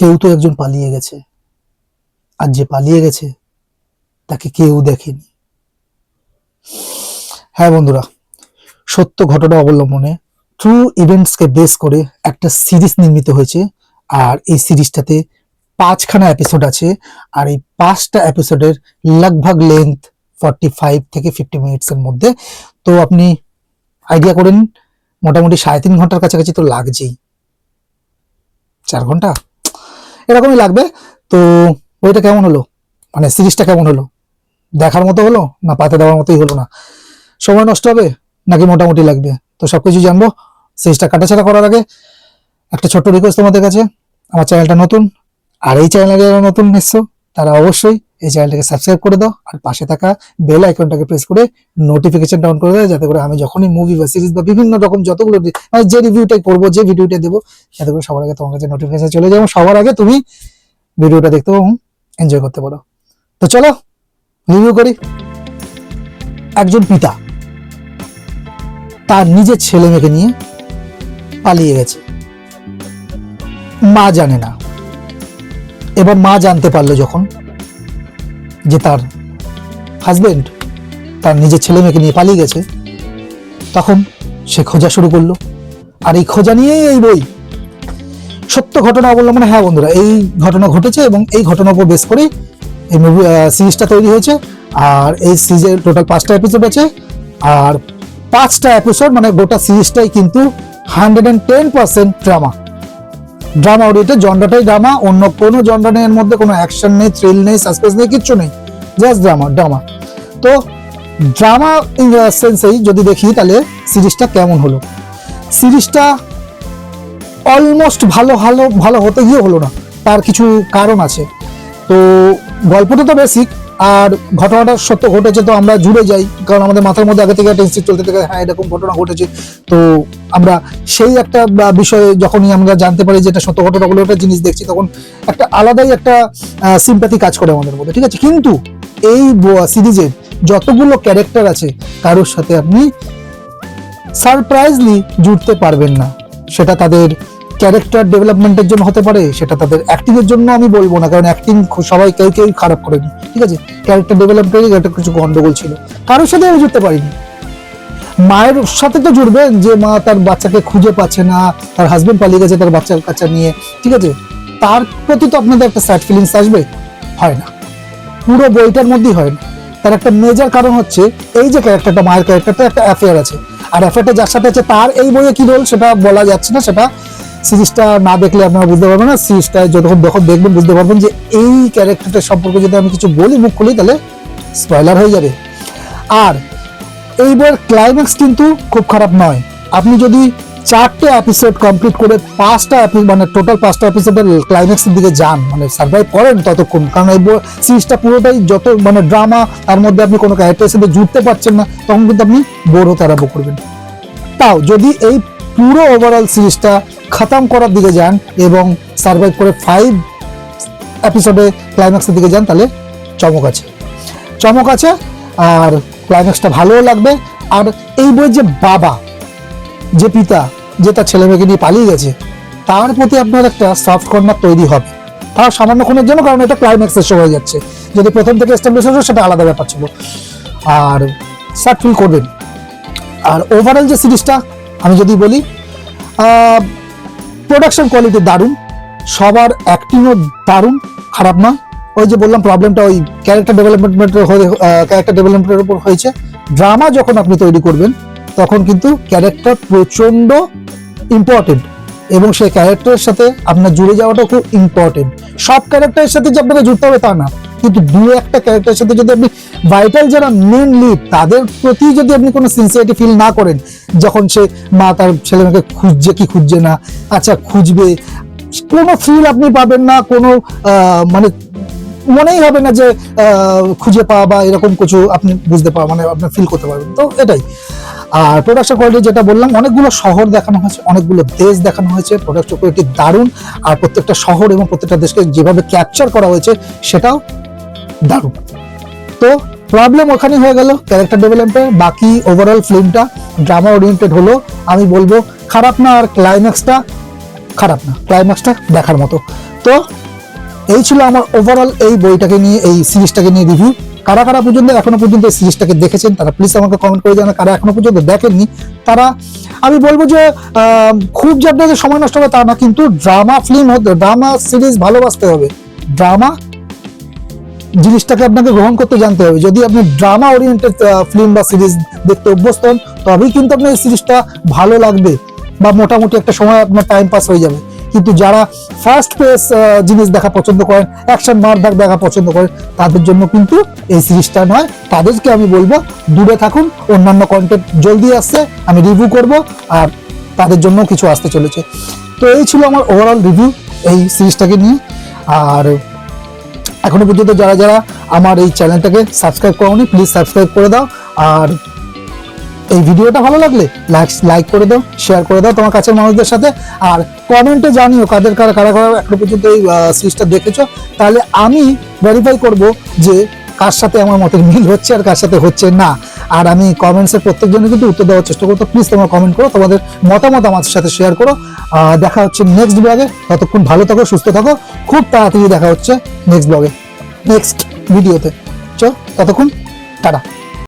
কেউ তো একজন পালিয়ে গেছে, আর যে পালিয়ে গেছে তাকে কেউ দেখেনি। হ্যাঁ বন্ধুরা, সত্য ঘটনা অবলম্বনে ট্রু ইভেন্টসকে বেস করে একটা সিরিজ নির্মিত হয়েছে। আর এই সিরিজটাতে 5খানা এপিসোড আছে। আর এই 5টা এপিসোডের লগভগ লেন্থ 45 থেকে 50 মিনিটসের মধ্যে। তো আপনি আইডিয়া করেন, মোটামুটি 3.5 ঘন্টার কাছাকাছি তো লাগছেই, 4 ঘন্টা এরকমই লাগবে। তো ওইটা কেমন হলো, মানে সিরিজটা কেমন হলো, দেখার মতো হলো না পাতে দেওয়ার মতোই হলো, না সময় নষ্ট হবে নাকি মোটামুটি লাগবে, তো সবকিছু জানবো। সিরিজটা কাটাছাড়া করার আগে একটা ছোট্ট রিকোয়েস্ট তোমাদের কাছে, আমার চ্যানেলটা নতুন, আর এই চ্যানেলে যারা নতুন এসছো তারা অবশ্যই এই চ্যানেলটাকে সাবস্ক্রাইব করে দাও, আর পাশে থাকা বেল আইকনটাকে প্রেস করে নোটিফিকেশন ডাউন করে দাও, যাতে করে আমি যখনই মুভি বা সিরিজ বা বিভিন্ন রকম যতগুলো মানে যে রিভিউটাই করবো, যে ভিডিওটা দেবো, যাতে করে সবার আগে তোমার কাছে নোটিফিকেশন চলে যায় এবং সবার আগে তুমি ভিডিওটা দেখতে পারো, এনজয় করতে পারো। তো চলো রিভিউ করি। একজন পিতা তার নিজের ছেলে মেয়েকে নিয়ে পালিয়ে গেছে, মা জানে না। এবার মা জানতে পারলো যখন যে তার হাজবেন্ড তার নিজের ছেলে মেয়েকে নিয়ে পালিয়ে গেছে, তখন সে খোঁজা শুরু করলো। আর এই খোঁজা নিয়েই এই বই, সত্য ঘটনা অবলম্বনে। হ্যাঁ বন্ধুরা, এই ঘটনা ঘটেছে এবং এই ঘটনার উপর বেস করে এই মুভি সিরিজটা তৈরি হয়েছে। আর এই সিরিজের টোটাল 5টা এপিসোড আছে। আর 5টা এপিসোড মানে গোটা সিরিজটাই কিন্তু 110% ড্রামা ওরিয়েন্টেড, জনরাটাই ড্রামা, অন্য কোনো জনরা নেই এর মধ্যে, কোনো অ্যাকশন নেই, থ্রিল নেই, সাসপেন্স নেই, কিচ্ছু নেই, জাস্ট ড্রামা। তো ড্রামা ইন দ্য সেন্সেই যদি দেখি তাহলে সিরিজটা কেমন হলো। সিরিজটা অলমোস্ট ভালো হতে গিয়ে হলো না, তার কিছু কারণ আছে। তো গল্পটা তো বেসিক, আর ঘটনাটা সত্য ঘটেছে, তো আমরা জুড়ে যাই, কারণ আমাদের মাথার মধ্যে আগে থেকে একটা ইনস্টিটিউট চলতে থাকে, হ্যাঁ এরকম ঘটনা ঘটেছে। তো আমরা সেই একটা বিষয়ে যখনই আমরা জানতে পারি যে এটা সত্য ঘটনাগুলো একটা জিনিস দেখছি, তখন একটা আলাদাই একটা সিম্প্যাথি কাজ করে আমাদের মধ্যে, ঠিক আছে। কিন্তু এই সিরিজের যতগুলো ক্যারেক্টার আছে, কারোর সাথে আপনি সারপ্রাইজলি জুড়তে পারবেন না। সেটা তাদের ক্যারেক্টার ডেভেলপমেন্টের জন্য হতে পারে, সেটা তাদের অ্যাক্টিং এর জন্য আমি বলবো না, কারণ অ্যাক্টিং সবাই কেউ খারাপ করেনি, ঠিক আছে। ক্যারেক্টার ডেভেলপমেন্টে একটা কিছু গন্ডগোল ছিল, কারোর সাথে আমি জুড়তে পারিনি। মায়ের সাথে তো জুড়বে, যে মা তার বাচ্চাকে খুঁজে পাচ্ছে না, তার হাজবেন্ড পালিয়ে গেছে তার বাচ্চার কাচ্চা নিয়ে, ঠিক আছে, তার প্রতি তো আপনাদের একটা স্যাড ফিলিংস আসবে, হয় না, পুরো বইটার মধ্যেই হয় না। তার একটা মেজর কারণ হচ্ছে এই যে ক্যারেক্টারটা, মায়ের ক্যারেক্টারটা একটা অ্যাফেয়ার আছে, আর অ্যাফেয়ারটা যার সাথে আছে তার এই বইয়ে কি রোল সেটা বলা যাচ্ছে না, সেটা সিরিজটা না দেখলে আপনারা বুঝতে পারবেন না। সিরিজটা যখন দেখবেন বুঝতে পারবেন যে এই ক্যারেক্টারটার সম্পর্কে যদি আমি কিছু বলি, মুখ খুলি, তাহলে স্পয়লার হয়ে যাবে। আর এই বইয়ের ক্লাইম্যাক্স কিন্তু খুব খারাপ নয়। আপনি যদি 4টে এপিসোড কমপ্লিট করে 5টা মানে টোটাল 5টা এপিসোডের ক্লাইম্যাক্সের দিকে যান, মানে সার্ভাইভ করেন ততক্ষণ, কারণ এই সিরিজটা পুরোটাই যত মানে ড্রামা, তার মধ্যে আপনি কোনো ক্যারেক্টারের সাথে জুড়তে পারছেন না, তখন কিন্তু আপনি বোর হতে আরম্ভ করবেন। তাও যদি এই পুরো ওভারঅল সিরিজটা খতম করার দিকে যান এবং সার্ভাইভ করে 5 এপিসোডে ক্লাইম্যাক্সের দিকে যান, তাহলে চমক আছে, আর ক্লাইম্যাক্সটা ভালোও লাগবে। আর এই বইয়ের যে বাবা, যে পিতা, যে তার ছেলে মেয়েকে নিয়ে পালিয়ে গেছে, তার প্রতি আপনার একটা সফট কর্নার তৈরি হবে, তার সামান্যক্ষণের জন্য, কারণ এটা ক্লাইম্যাক্সের সময় হয়ে যাচ্ছে। যদি প্রথম থেকে এস্টাবলিশ হতো সেটা আলাদা ব্যাপার ছিল, আর স্যাড ফিল করবেন। আর ওভারঅল যে সিরিজটা আমি যদি বলি, প্রোডাকশন কোয়ালিটি দারুণ, সবার অ্যাক্টিংও দারুণ, খারাপ নয়। ওই যে বললাম প্রবলেমটা ওই ক্যারেক্টার ডেভেলপমেন্টের উপর হয়েছে। ড্রামা যখন আপনি তৈরি করবেন, তখন কিন্তু ক্যারেক্টার প্রচন্ড ইম্পর্টেন্ট, এবং সেই ক্যারেক্টারের সাথে আপনার জুড়ে যাওয়াটা খুব ইম্পর্টেন্ট। সব ক্যারেক্টারের সাথে যে আপনাকে জুড়তে হবে তা না, কিন্তু 2-1টা ক্যারেক্টারের সাথে যদি আপনি ভাইটাল যারা মেন লিড, তাদের প্রতি যদি আপনি কোনো সিনসিয়ারিটি ফিল না করেন, যখন সে মা তার ছেলে মেয়েকে খুঁজছে কি খুঁজছে না, আচ্ছা খুঁজবে, কোনো ফিল আপনি পাবেন না, কোনো মানে মনেই হবে না যে খুঁজে পাওয়া বা এরকম কিছু আপনি বুঝতে পারবেন, মানে আপনি ফিল করতে পারবেন। তো এটাই। আর প্রোডাকশন কোয়ালিটি যেটা বললাম, অনেকগুলো শহর দেখানো হয়েছে, অনেকগুলো দেশ দেখানো হয়েছে, প্রোডাকশন কোয়ালিটি দারুণ। আর প্রত্যেকটা শহর এবং প্রত্যেকটা দেশকে যেভাবে ক্যাপচার করা হয়েছে সেটাও দারুণ। তো প্রবলেম ওখানে হয়ে গেল ক্যারেক্টার ডেভেলপমেন্টে। বাকি ওভারঅল ফিল্মটা ড্রামা ওরিয়েন্টেড হলো, আমি বলবো খারাপ না। আর ক্লাইম্যাক্সটা খারাপ না, ক্লাইম্যাক্সটা দেখার মতো। তো এই ছিল আমার ওভারঅল এই বইটাকে নিয়ে, এই সিরিজটাকে নিয়ে রিভিউ। কারা কারা পর্যন্ত এখনো পর্যন্ত এই সিরিজটাকে দেখেছেন তারা প্লিজ আমাকে কমেন্ট করে জানান। কারা এখনো পর্যন্ত দেখেননি তারা, আমি বলবো যে খুব যে আপনাদের সময় নষ্ট হবে তা না, কিন্তু ড্রামা ফিল্ম হতে, ড্রামা সিরিজ ভালোবাসতে হবে, ড্রামা জিনিসটাকে আপনাকে গ্রহণ করতে জানতে হবে। যদি আপনি ড্রামা ওরিয়েন্টেড ফিল্ম বা সিরিজ দেখতে অভ্যস্ত হন তবেই কিন্তু আপনার এই সিরিজটা ভালো লাগবে বা মোটামুটি একটা সময় আপনার টাইম পাস হয়ে যাবে। কিন্তু যারা ফার্স্ট পেস জিনিস দেখা পছন্দ করেন, অ্যাকশন মারধার দেখা পছন্দ করেন, তাদের জন্য কিন্তু এই সিরিজটা নয়। তাদেরকে আমি বলবো দূরে থাকুন, অন্যান্য কন্টেন্ট জলদি আসছে, আমি রিভিউ করব, আর তাদের জন্য কিছু আসতে চলেছে। তো এই ছিল আমার ওভারঅল রিভিউ এই সিরিজটাকে নিয়ে। আর এখনো পর্যন্ত যারা যারা আমার এই চ্যানেলটাকে সাবস্ক্রাইব করোনি প্লিজ সাবস্ক্রাইব করে দাও। আর এই ভিডিওটা ভালো লাগলে লাইক করে দাও, শেয়ার করে দাও তোমার কাছের মানুষদের সাথে। আর কমেন্টে জানিও কারা কারা এখনো পর্যন্ত এই সিরিজটা দেখেছো, তাহলে আমি ভেরিফাই করব যে কার সাথে আমার মতের মিল হচ্ছে আর কার সাথে হচ্ছে না। আর আমি কমেন্টসের প্রত্যেকজনে কিন্তু উত্তর দেওয়ার চেষ্টা করবো। প্লিজ তোমরা কমেন্ট করো, তোমাদের মতামত আমার সাথে শেয়ার করো। দেখা হচ্ছে নেক্সট ব্লগে, ততক্ষণ ভালো থাকো, সুস্থ থাকো। খুব তাড়াতাড়ি দেখা হচ্ছে নেক্সট ব্লগে, নেক্সট ভিডিওতে। ততক্ষণ টাটা।